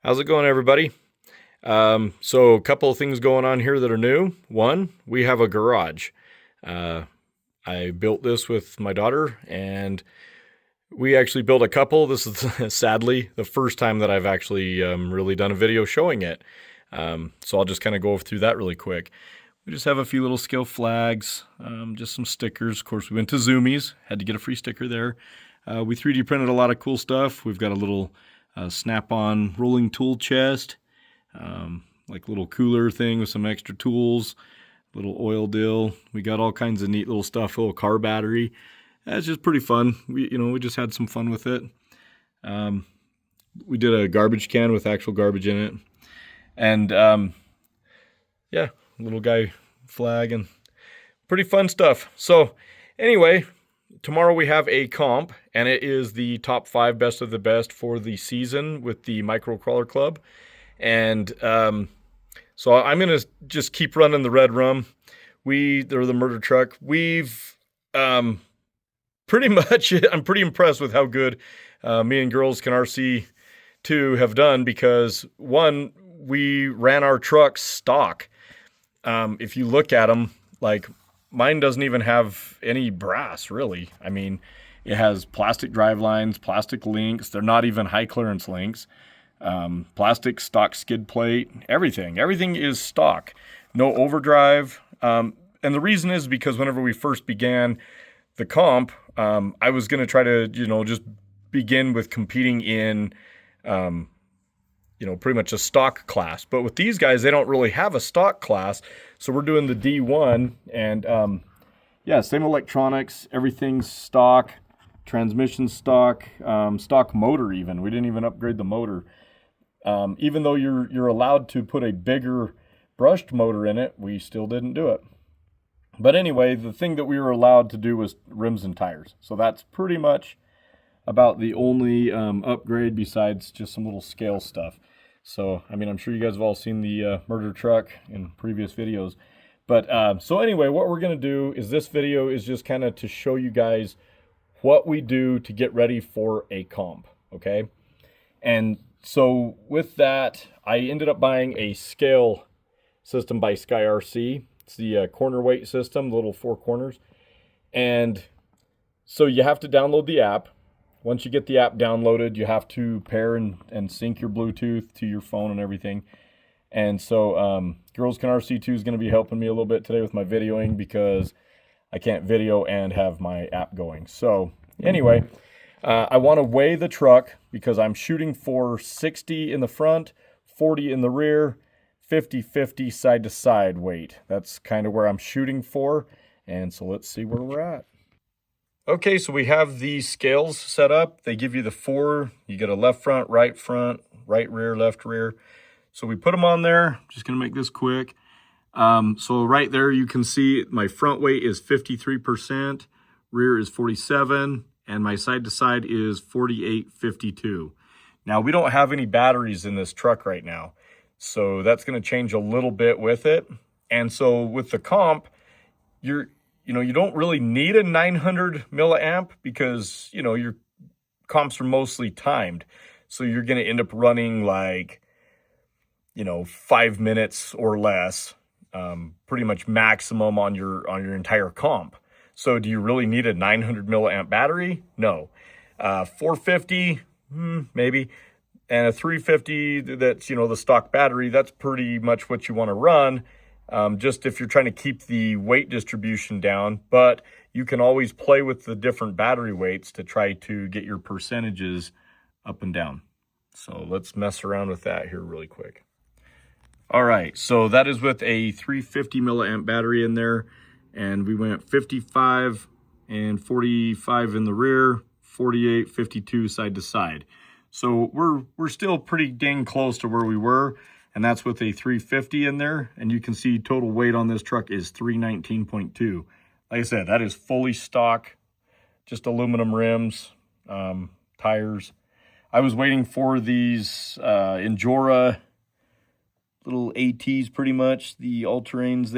How's it going, everybody? So a couple of things going on here that are new. One, we have a garage. Uh, I built this with my daughter, and we actually built a couple. This is sadly the first time that I've actually really done a video showing it. So I'll just kind of go through that really quick. We just have a few little scale flags, just some stickers. Of course, we went to Zoomies, had to get a free sticker there. We 3D printed a lot of cool stuff. We've got a little snap-on rolling tool chest, like little cooler thing with some extra tools, little oil dill. We got all kinds of neat little stuff, little car battery. It's just pretty fun. We just had some fun with it. We did a garbage can with actual garbage in it, and yeah, little guy flag and pretty fun stuff. So anyway, tomorrow we have a comp, and it is the top 5 best of the best for the season with the Micro Crawler Club. And so I'm going to just keep running the Red Rum. They're the murder truck. We've pretty much, I'm pretty impressed with how good me and Girls Can RC 2 have done, because one, we ran our trucks stock. If you look at them, like, mine doesn't even have any brass, really. I mean, it has plastic drive lines, plastic links. They're not even high clearance links. Plastic stock skid plate, everything. Everything is stock. No overdrive. And the reason is because whenever we first began the comp, I was going to try to, just begin with competing in, pretty much a stock class. But with these guys, they don't really have a stock class. So we're doing the D1, and yeah, same electronics, everything's stock, transmission stock, stock motor even. We didn't even upgrade the motor. Even though you're allowed to put a bigger brushed motor in it, we still didn't do it. But anyway, the thing that we were allowed to do was rims and tires. So that's pretty much about the only upgrade besides just some little scale stuff. So, I mean, I'm sure you guys have all seen the murder truck in previous videos. But so anyway, what we're going to do is, this video is just kind of to show you guys what we do to get ready for a comp, okay? And so with that, I ended up buying a scale system by Sky RC. It's the corner weight system, the little 4 corners. And so you have to download the app. Once you get the app downloaded, you have to pair and sync your Bluetooth to your phone and everything. And so Girls Can RC 2 is going to be helping me a little bit today with my videoing, because I can't video and have my app going. So anyway, I want to weigh the truck, because I'm shooting for 60 in the front, 40 in the rear, 50-50 side to side weight. That's kind of where I'm shooting for. And so let's see where we're at. Okay, so we have these scales set up. They give you the 4. You get a left, right rear, left rear. So we put them on there. I'm just going to make this quick. So right there you can see my front weight is 53%, rear is 47, and my side to side is 48-52. Now, we don't have any batteries in this truck right now, so that's going to change a little bit with it. And so with the comp, you don't really need a 900 milliamp, because, your comps are mostly timed. So you're going to end up running like, 5 minutes or less, pretty much maximum on your entire comp. So do you really need a 900 milliamp battery? No. 450, maybe. And a 350, that's, the stock battery, that's pretty much what you want to run. Just if you're trying to keep the weight distribution down, but you can always play with the different battery weights to try to get your percentages up and down. So let's mess around with that here really quick. All right, so that is with a 350 milliamp battery in there, and we went 55 and 45 in the rear, 48-52 side to side. So we're still pretty dang close to where we were. And that's with a 350 in there. And you can see total weight on this truck is 319.2. Like I said, that is fully stock, just aluminum rims, tires. I was waiting for these Endura little ATs, pretty much, the all-terrains.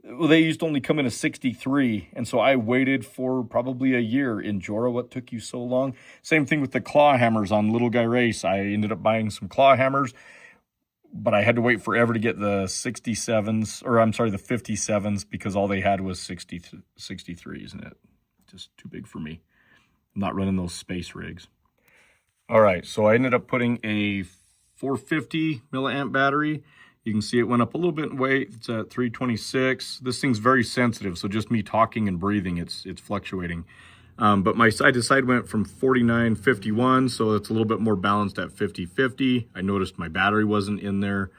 Well, they used to only come in a 63, and so I waited for probably a year. In Jora, what took you so long? Same thing with the claw hammers on Little Guy Race. I ended up buying some claw hammers, but I had to wait forever to get the 67s, or I'm sorry, the 57s, because all they had was 63s, and it just too big for me. I'm not running those space rigs. All right, so I ended up putting a 450 milliamp battery. You can see it went up a little bit in weight. It's at 326. This thing's very sensitive, so just me talking and breathing, it's fluctuating. But my side to side went from 49.51, so it's a little bit more balanced at 50-50. I noticed my battery wasn't in there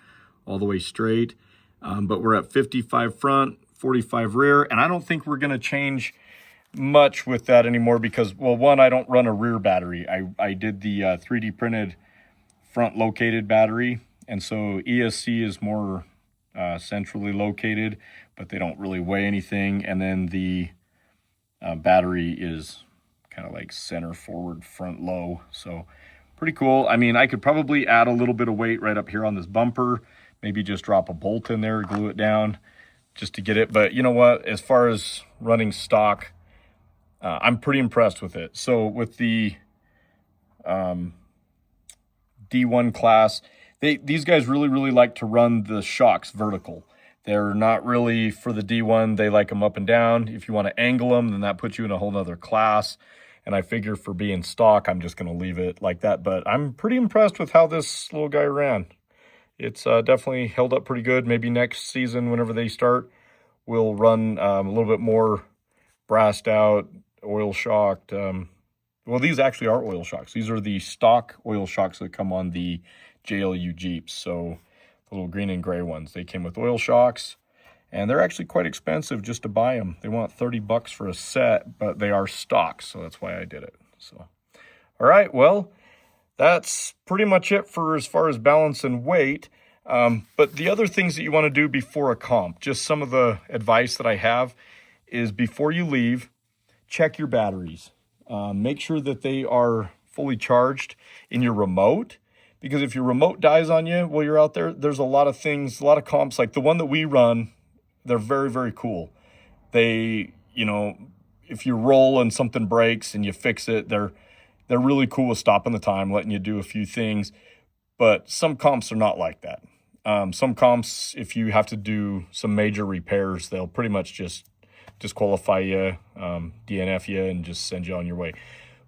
all the way straight. But we're at 55 front, 45 rear, and I don't think we're gonna change much with that anymore because, well, one, I don't run a rear battery. I did the 3D printed front located battery, and so ESC is more centrally located, but they don't really weigh anything. And then the battery is kind of like center forward, front low. So pretty cool. I mean, I could probably add a little bit of weight right up here on this bumper, maybe just drop a bolt in there, glue it down just to get it. But you know what, as far as running stock, I'm pretty impressed with it. So with the D1 class, these guys really like to run the shocks vertical. They're not really for the D1. They like them up and down. If you want to angle them, then that puts you in a whole nother class. And I figure for being stock, I'm just going to leave it like that. But I'm pretty impressed with how this little guy ran. It's definitely held up pretty good. Maybe next season, whenever they start, we'll run a little bit more brassed out, oil shocked. Well, these actually are oil shocks. These are the stock oil shocks that come on the JLU Jeeps. So the little green and gray ones, they came with oil shocks, and they're actually quite expensive just to buy them. They want $30 for a set, but they are stock, so that's why I did it. So, all right, well, that's pretty much it for as far as balance and weight. But the other things that you want to do before a comp, just some of the advice that I have is before you leave, check your batteries. Make sure that they are fully charged in your remote, because if your remote dies on you while you're out there, there's a lot of things, a lot of comps, like the one that we run, they're very cool. They, you know, if you roll and something breaks and you fix it, they're really cool with stopping the time, letting you do a few things. But some comps are not like that. Some comps, if you have to do some major repairs, they'll pretty much just disqualify you, DNF you, and just send you on your way.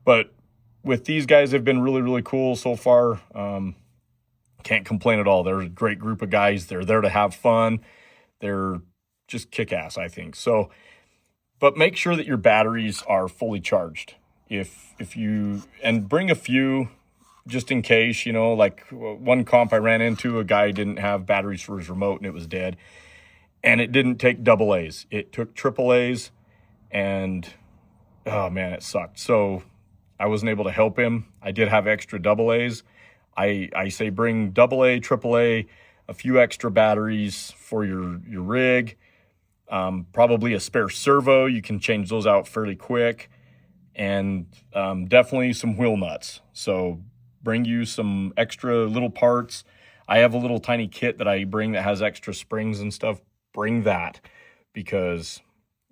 But with these guys, they've been really cool so far. Can't complain at all. They're a great group of guys. They're there to have fun. They're just kick-ass, I think. So, but make sure that your batteries are fully charged. If you, and bring a few just in case, you know, like one comp I ran into, a guy didn't have batteries for his remote and it was dead. And it didn't take AA's. It took AA's, and oh man, it sucked. So I wasn't able to help him. I did have extra AA's. I say bring AA, AAA, a few extra batteries for your rig, probably a spare servo. You can change those out fairly quick, and definitely some wheel nuts. So bring you some extra little parts. I have a little tiny kit that I bring that has extra springs and stuff. Bring that, because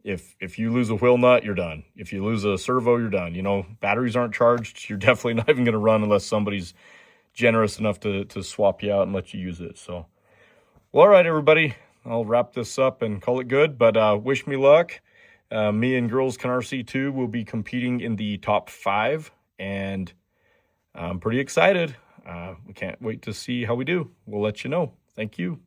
if you lose a wheel nut, you're done. If you lose a servo, you're done. You know, batteries aren't charged. You're definitely not even going to run unless somebody's generous enough to swap you out and let you use it. So, well, all right, everybody, I'll wrap this up and call it good, but wish me luck. Me and Girls Can RC 2 will be competing in the top 5, and I'm pretty excited. We can't wait to see how we do. We'll let you know. Thank you.